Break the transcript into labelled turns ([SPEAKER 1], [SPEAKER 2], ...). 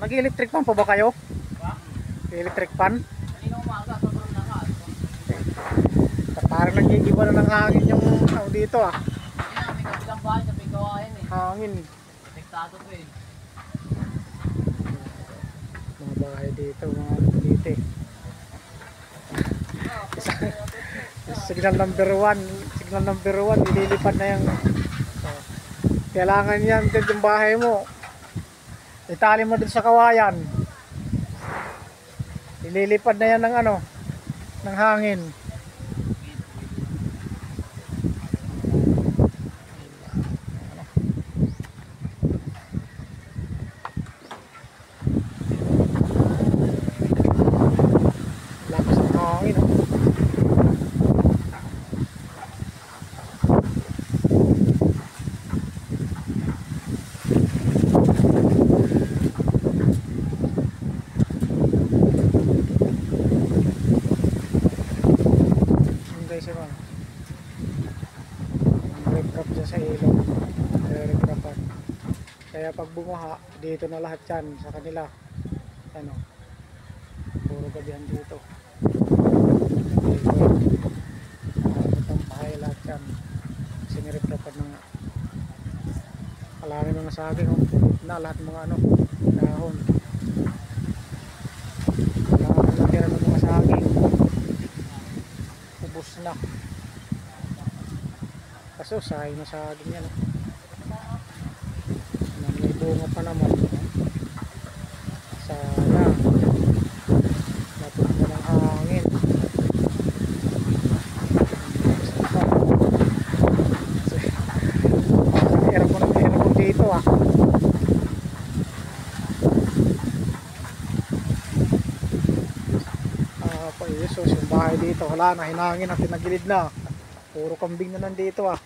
[SPEAKER 1] Nag-electric fan pa ba kayo? Electric fan?
[SPEAKER 2] Kanina umaga, sobrang lakas.
[SPEAKER 1] Parang nagigiba na ng hangin yung tao dito ah.
[SPEAKER 2] Kanina, may kabilang bahay sa may gawain eh.
[SPEAKER 1] Hangin.
[SPEAKER 2] Apektado po eh.
[SPEAKER 1] Mga bahay dito, mga ano dito eh. Signal number 1. Signal number 1, ililipad na yung kailangan yan din yung bahay mo. Itali mo dun sa kawayan. Ililipad na yan ng ano, ng hangin. Lakas ng hangin oh. Guys, yun recrop dyan sa ilog, recropan. Kaya pag bumuha dito na lahat yan sa kanila, ano, puro gabihan dito ang bahay lahat yan kasi nirecropan na nga. Kalami mga saging na lahat mga ano, dahon, kailangan na natira ng mga saging, ubos na. Kaso sayang na saging yan. May bunga pa naman. Sayang. Napunta ng hangin. Aircon dito ah. Jesus, yung bahay dito wala na, hinangin at tinagilid na. Puro kambing na nandito ah.